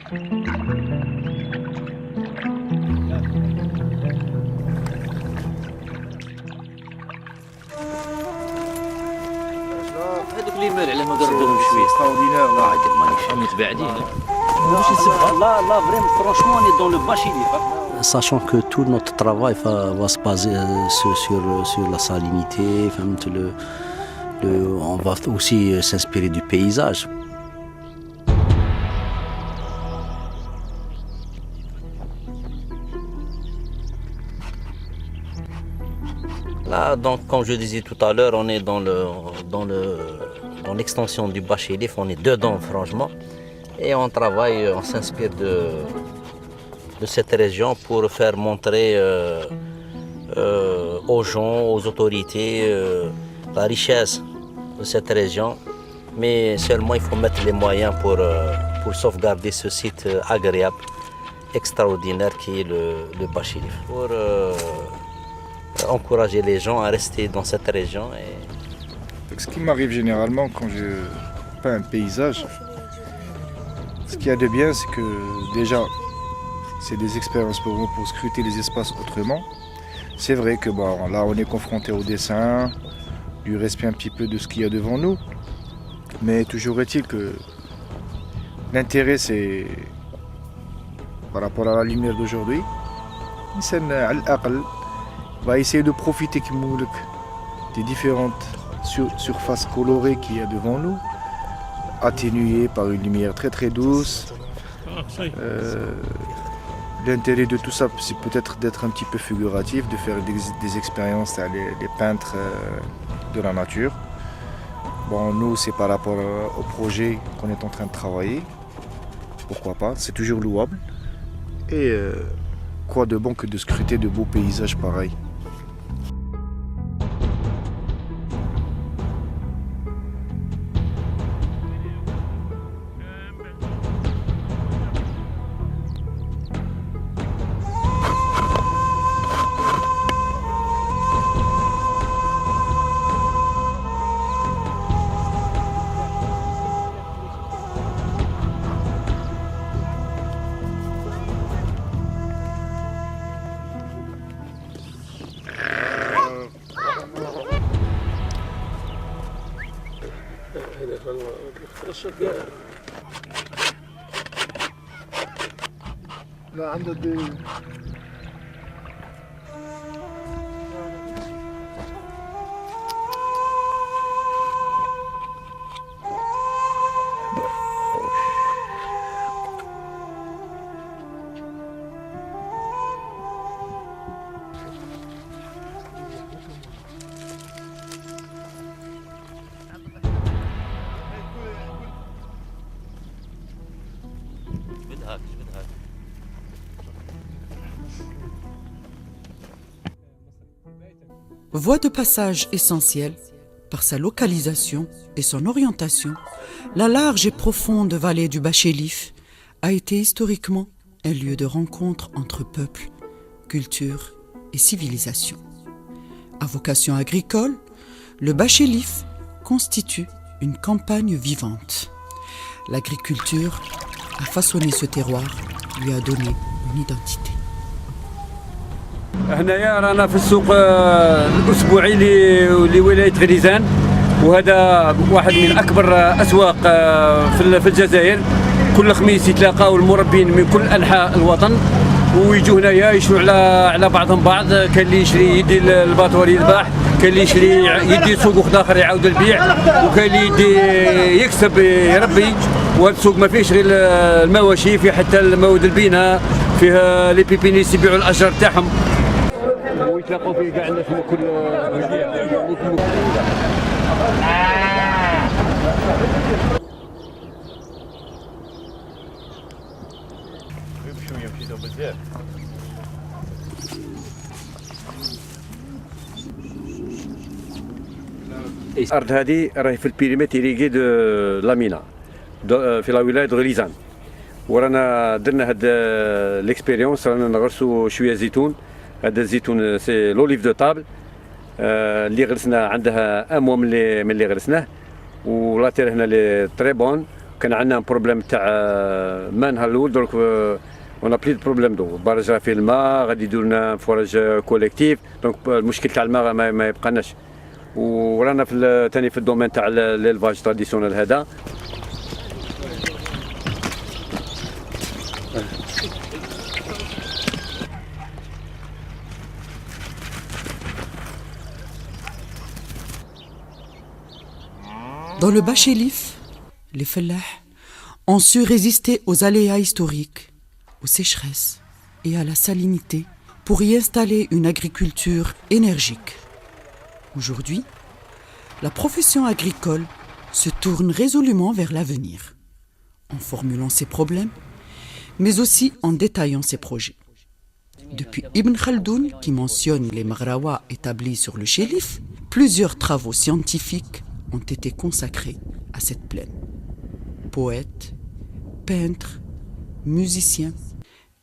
هذوك اللي مال على ما قربوهم شويه اكستراوردينير لا عاد مانيش متباعدين واش نسبها لا فريم فرانشمون اني دون لو باشي لي Sachant que tout notre travail va se baser sur la salinité, on va aussi s'inspirer du paysage. Là, donc, comme je disais tout à l'heure, on est dans l'extension du Bachelif, on est dedans franchement, et on travaille, on s'inspire de cette région pour faire montrer aux gens, aux autorités la richesse de cette région. Mais seulement il faut mettre les moyens pour sauvegarder ce site agréable, extraordinaire qui est le Bachelif. Pour encourager les gens à rester dans cette région. Ce qui m'arrive généralement quand je peins un paysage, ce qu'il y a de bien, c'est que déjà, c'est des expériences pour moi pour scruter les espaces autrement. C'est vrai que là on est confronté au dessin, du respect un petit peu de ce qu'il y a devant nous. Mais toujours est-il que l'intérêt c'est par rapport à la lumière d'aujourd'hui. Va essayer de profiter des différentes surfaces colorées qu'il y a devant nous, atténuées par une lumière très très douce. L'intérêt de tout ça, c'est peut-être d'être un petit peu figuratif, de faire des expériences à les peintres de la nature. Bon, nous, c'est par rapport au projet qu'on est en train de travailler. Pourquoi pas, c'est toujours louable. Et quoi de bon que de scruter de beaux paysages pareils. لا عنده Voie de passage essentielle, par sa localisation et son orientation, la large et profonde vallée du Bachelif a été historiquement un lieu de rencontre entre peuples, cultures et civilisations. À vocation agricole, le Bachelif constitue une campagne vivante. L'agriculture a façonné ce terroir, lui a donné une identité. هنايا رانا في السوق الاسبوعي لولايه غريزان، وهذا واحد من اكبر اسواق في الجزائر. كل خميس يتلاقاو المربين من كل انحاء الوطن ويجوا هنايا يشروا على بعضهم بعض. كاين اللي يشري يدي الباطور يذبح، كاين اللي يشري يدي سوق واحد اخر يعاود البيع، وكاين اللي يدي يكسب يربي. وهذا السوق ما فيهش غير المواشي، فيه حتى المواد البناء، فيه لي بيبينيس يبيعوا الاشجار تاعهم ويتلاقوا فيه كاع الناس من كل الارض هذه راهي في البيريمتر إيريغي دو لامينا في لا ولايه غليزان. ورانا درنا هاد ليكسبيريونس، رانا نغرسوا شويه زيتون. هذا الزيتون سي لوليف دو طابل اللي غرسنا عندها ان موا من اللي غرسناه، ولا تير هنا لي تري بون كان عندنا بروبليم تاع ماء نهار الاول درك اون بلي بروبليم دو برج راه فيه الماء غادي يديروا لنا فوراج كوليكتيف دونك المشكل تاع الماء ما يبقاناش ورانا في ثاني في الدومين تاع ليلفاج تراديسيونيل هذا. Dans le Bachélif, les Fellahs ont su résister aux aléas historiques, aux sécheresses et à la salinité pour y installer une agriculture énergique. Aujourd'hui, la profession agricole se tourne résolument vers l'avenir, en formulant ses problèmes, mais aussi en détaillant ses projets. Depuis Ibn Khaldoun, qui mentionne les Maghrawa établis sur le Chélif, plusieurs travaux scientifiques ont été consacrés à cette plaine. Poètes, peintres, musiciens,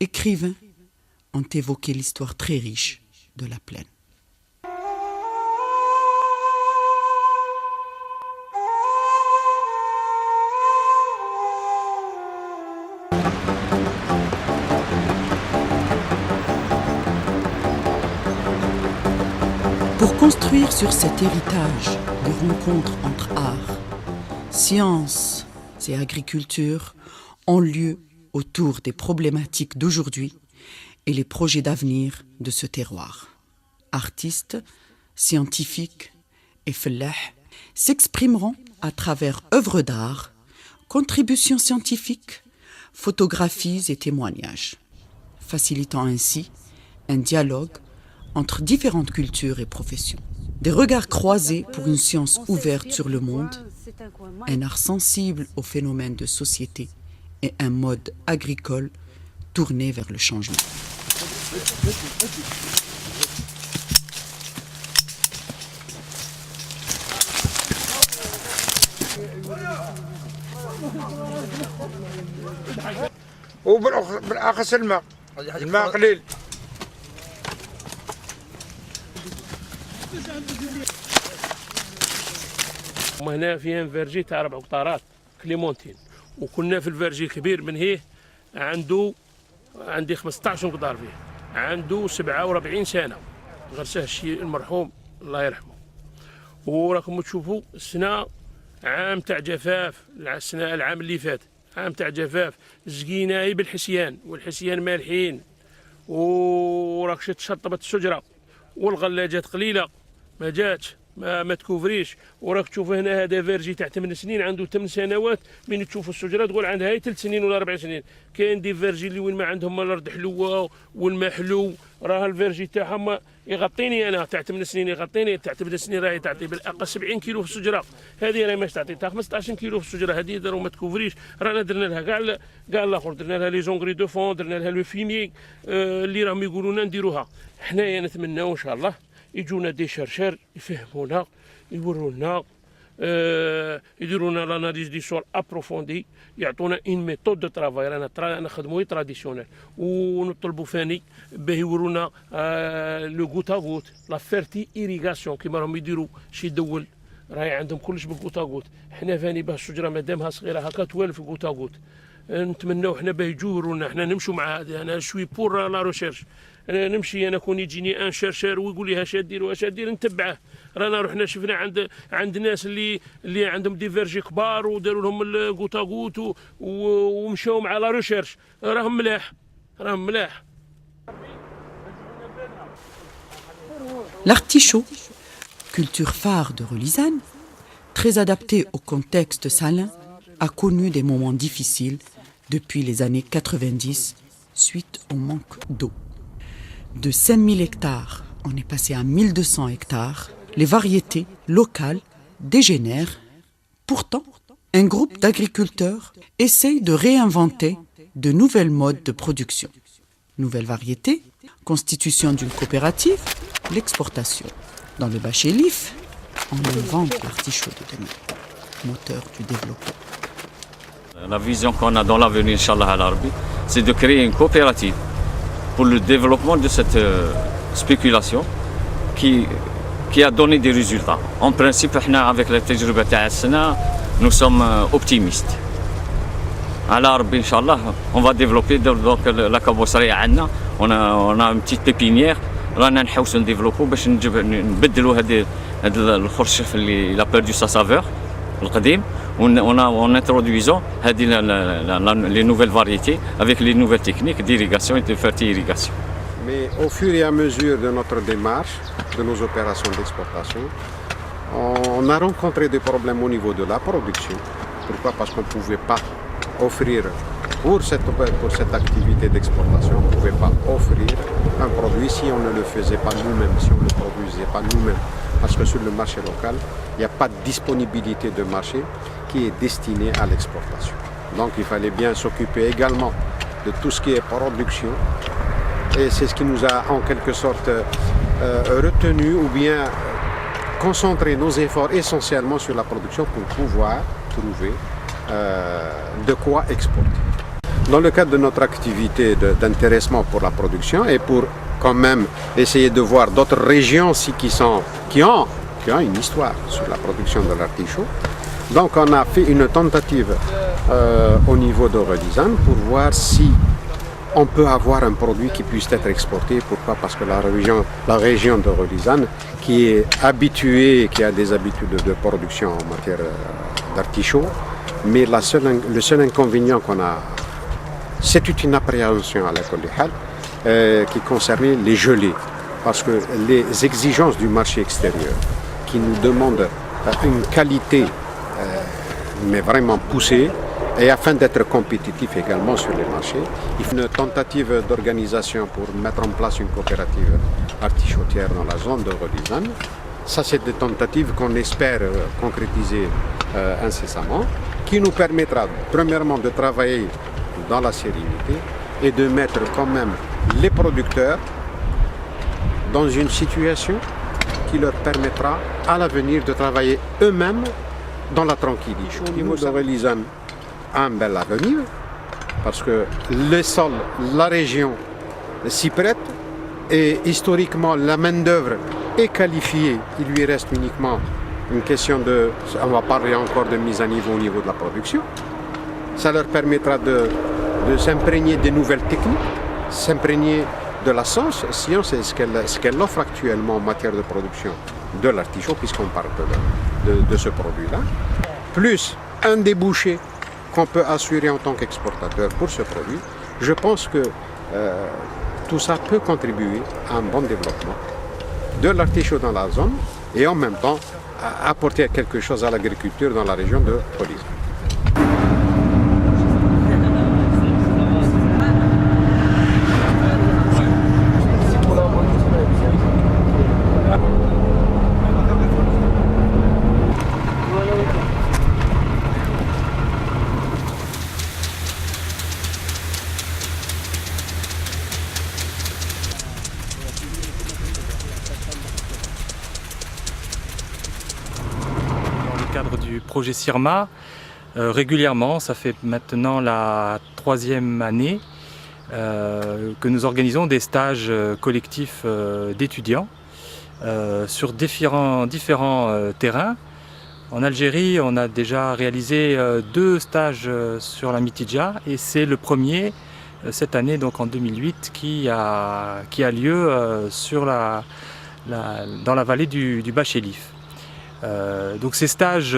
écrivains ont évoqué l'histoire très riche de la plaine. Pour construire sur cet héritage de rencontres entre art, science et agriculture ont lieu autour des problématiques d'aujourd'hui et les projets d'avenir de ce terroir. Artistes, scientifiques et fellahs s'exprimeront à travers œuvres d'art, contributions scientifiques, photographies et témoignages, facilitant ainsi un dialogue entre différentes cultures et professions. Des regards croisés pour une science ouverte sur le monde, un art sensible aux phénomènes de société et un mode agricole tourné vers le changement. وبالاخص الماء قليل. هنا فيها فيرجي تاع 4 قطارات كليمونتين، وكنا في الفيرجي الكبير من هيه عندي 15 قطار فيه، عنده 47 سنه غرسه الشيء المرحوم الله يرحمه. وراكم تشوفوا السنه عام تاع جفاف، السنه العام اللي فات عام تاع جفاف، زقيناي بالحسيان والحسيان مالحين، وراك تشطبت الشجره والغلاجات قليله ما جاتش ما تكوفريش. وراك تشوف هنا هذا فيرجي تاع 8 سنين عنده 8 سنوات، من تشوف الشجره تقول عندها هي 3 سنين ولا 4 سنين. كاين دي فيرجي اللي وين ما عندهم الارض حلوه والماء حلو، راه الفيرجي تاعهم يغطيني انا تاع 8 سنين، يغطيني تاع 8 سنين راهي تعطي بالاقل 70 كيلو في الشجره، هذه راهي ماش تعطي تاع 15 كيلو في الشجره، هذه داروا ما تكوفريش. رانا درنا لها كاع الاخر، درنا لها لي زونغري دو فون، درنا لها لو فيمي اللي راهم يقولوا لنا نديروها. حنايا نتمناو ان شاء الله يجونا دي شرشر يفهمونا يورونا يديروا لنا لاناليز دي سول ابروفوندي، يعطونا ان ميثود دو ترافاي. رانا نخدموا تراديسيونيل، ونطلبوا ثاني باه يورونا لو غوتا غوت لا فيرتي ايريغاسيون كيما راهم يديروا شي دول راهي عندهم كلش بالغوتا غوت. حنا ثاني باه الشجره مادامها صغيره هكا توالف الغوتا غوت. نتمناو حنا باه يجورونا، حنا نمشوا مع هذه. انا شوي بور لا ريشيرش، انا نمشي انا كون يجيني ان شيرشير ويقول لي اش دير واش دير نتبعه. رانا رحنا شفنا عند ناس اللي عندهم دي فيرجي كبار وداروا لهم الغوتا غوت ومشاو مع لا ريشيرش، راهم ملاح راهم ملاح. L'artichaut, culture phare de Relizane, très adaptée au contexte salin, a connu des moments difficiles depuis les années 90 suite au manque d'eau. De 5000 hectares, on est passé à 1200 hectares. Les variétés locales dégénèrent. Pourtant, un groupe d'agriculteurs essaye de réinventer de nouvelles modes de production. Nouvelles variétés, constitution d'une coopérative, l'exportation. Dans le Bachélif, on invente l'artichaut de demain, moteur du développement. La vision qu'on a dans l'avenir, Inch'Allah al-Arabi, c'est de créer une coopérative pour le développement de cette spéculation qui a donné des résultats. En principe, avec la tajriba تاع السنة, nous sommes optimistes. على ربي ان شاء الله on va développer donc la carrosserie عندنا on a une petite pépinière رانا نحوسوا نديفلوبو باش نبدلوا هذه الخرشف اللي لا بيردو سا سافور القديم on introduisons هذه les nouvelles variétés avec les nouvelles techniques d'irrigation et de fertilisation. Mais au fur et à mesure de notre démarche, de nos opérations d'exportation, on a rencontré des problèmes au niveau de la production. Pourquoi? Parce qu'on ne pouvait pas offrir, pour cette activité d'exportation, on ne pouvait pas offrir un produit si on ne le faisait pas nous-mêmes, si on ne le produisait pas nous-mêmes. Parce que sur le marché local, il n'y a pas de disponibilité de marché qui est destiné à l'exportation. Donc il fallait bien s'occuper également de tout ce qui est production. Et c'est ce qui nous a en quelque sorte retenu ou bien concentrer nos efforts essentiellement sur la production pour pouvoir trouver de quoi exporter. Dans le cadre de notre activité d'intéressement pour la production et pour quand même essayer de voir d'autres régions aussi qui ont une histoire sur la production de l'artichaut, donc on a fait une tentative au niveau de Relizane pour voir si on peut avoir un produit qui puisse être exporté. Pourquoi? Parce que la région de Relizane, qui est habituée, qui a des habitudes de production en matière d'artichaut, mais le seul inconvénient qu'on a, c'est une appréhension à l'école du Hal qui concernait les gelées. Parce que les exigences du marché extérieur qui nous demandent une qualité mais vraiment poussée, et afin d'être compétitif également sur les marchés, il faut une tentative d'organisation pour mettre en place une coopérative artichautière dans la zone de Relizane. Ça, c'est des tentatives qu'on espère concrétiser incessamment, qui nous permettra premièrement de travailler dans la sérénité et de mettre quand même les producteurs dans une situation qui leur permettra à l'avenir de travailler eux-mêmes dans la tranquillité. Au niveau de Relizane, un bel avenir, parce que le sol, la région s'y prête, et historiquement la main-d'œuvre est qualifiée. Il lui reste uniquement une question on va parler encore de mise à niveau au niveau de la production. Ça leur permettra de s'imprégner des nouvelles techniques, s'imprégner de la science et ce qu'elle offre actuellement en matière de production de l'artichaut, puisqu'on parle de ce produit-là, plus un débouché qu'on peut assurer en tant qu'exportateur pour ce produit. Je pense que tout ça peut contribuer à un bon développement de l'artichaut dans la zone et en même temps apporter quelque chose à l'agriculture dans la région de Relizane. Cadre du projet CIRMA, régulièrement, ça fait maintenant la 3e année que nous organisons des stages collectifs d'étudiants sur différents terrains. En Algérie, on a déjà réalisé 2 stages sur la Mitidja et c'est le premier cette année, donc en 2008, qui a lieu dans la vallée du Bachelif. Donc ces stages,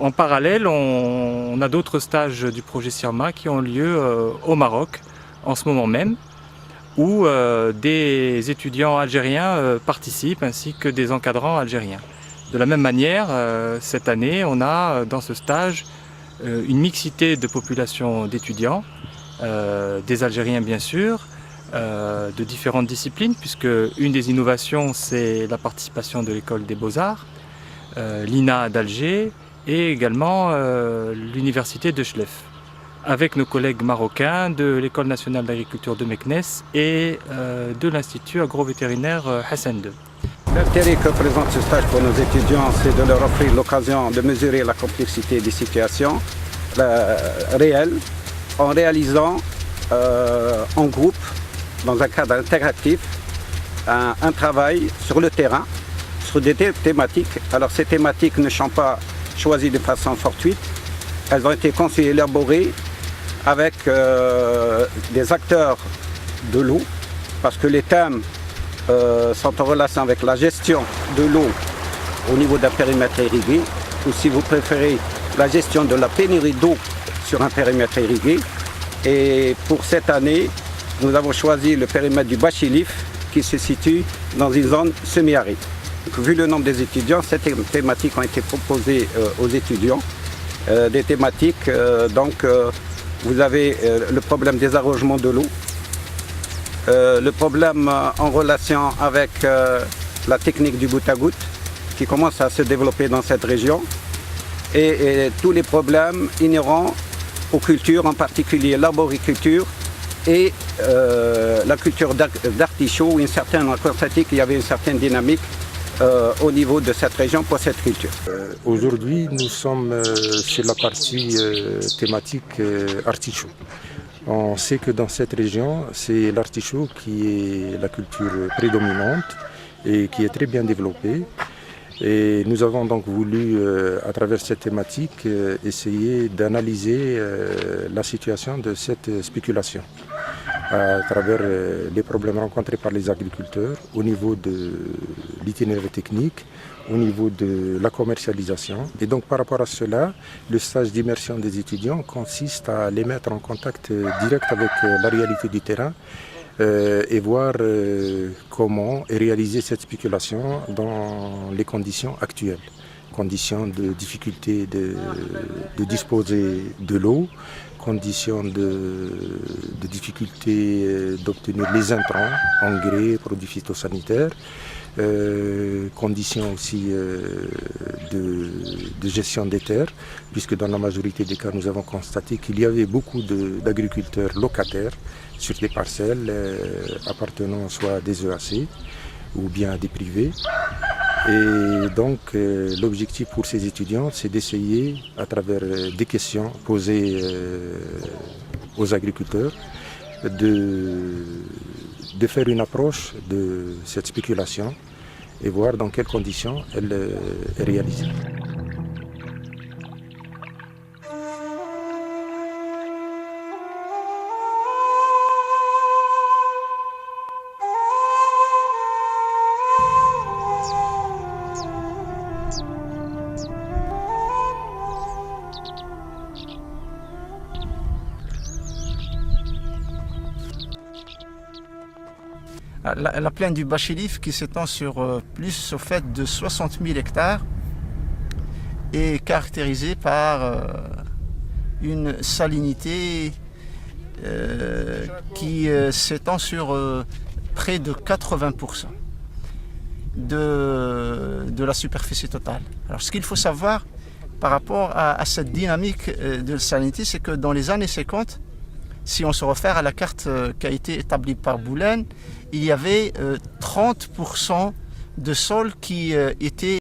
en parallèle, on a d'autres stages du projet CIRMA qui ont lieu au Maroc en ce moment même, où des étudiants algériens participent ainsi que des encadrants algériens. De la même manière, cette année, on a dans ce stage une mixité de populations d'étudiants, des Algériens bien sûr, de différentes disciplines, puisque une des innovations, c'est la participation de l'école des Beaux-Arts, l'INA d'Alger et également l'université de Chlef, avec nos collègues marocains de l'École nationale d'agriculture de Meknès et de l'Institut agrovétérinaire Hassan II. L'intérêt que présente ce stage pour nos étudiants, c'est de leur offrir l'occasion de mesurer la complexité des situations réelles en réalisant en groupe, dans un cadre interactif, un travail sur le terrain, sur des thématiques. Alors ces thématiques ne sont pas choisies de façon fortuite, elles ont été conçues et élaborées avec des acteurs de l'eau, parce que les thèmes sont en relation avec la gestion de l'eau au niveau d'un périmètre irrigué, ou si vous préférez, la gestion de la pénurie d'eau sur un périmètre irrigué. Et pour cette année, nous avons choisi le périmètre du Bachilif qui se situe dans une zone semi-aride. Vu le nombre des étudiants, ces thématiques ont été proposées aux étudiants. Des thématiques, vous avez le problème des arrogements de l'eau, le problème en relation avec la technique du goutte à goutte qui commence à se développer dans cette région et tous les problèmes inhérents aux cultures, en particulier l'arboriculture et la culture d'artichaut, on a constaté qu'il y avait une certaine dynamique au niveau de cette région pour cette culture. Aujourd'hui, nous sommes sur la partie thématique artichaut. On sait que dans cette région, c'est l'artichaut qui est la culture prédominante et qui est très bien développée. Et nous avons donc voulu, à travers cette thématique, essayer d'analyser la situation de cette spéculation à travers les problèmes rencontrés par les agriculteurs au niveau de l'itinéraire technique, au niveau de la commercialisation. Et donc par rapport à cela, le stage d'immersion des étudiants consiste à les mettre en contact direct avec la réalité du terrain et voir comment réaliser cette spéculation dans les conditions actuelles. Conditions de difficulté de disposer de l'eau, conditions de difficulté d'obtenir les intrants, engrais, produits phytosanitaires, conditions aussi de gestion des terres, puisque dans la majorité des cas, nous avons constaté qu'il y avait beaucoup d'agriculteurs locataires sur des parcelles appartenant soit à des EAC ou bien à des privés. Et donc l'objectif pour ces étudiants, c'est d'essayer, à travers des questions posées aux agriculteurs, de faire une approche de cette spéculation et voir dans quelles conditions elle est réalisée. La plaine du Bachilif qui s'étend sur plus au fait de 60 000 hectares est caractérisée par une salinité qui s'étend sur près de 80% de la superficie totale. Alors ce qu'il faut savoir par rapport à cette dynamique de salinité, c'est que dans les années 50, si on se réfère à la carte qui a été établie par Boulen, il y avait 30% de sol qui était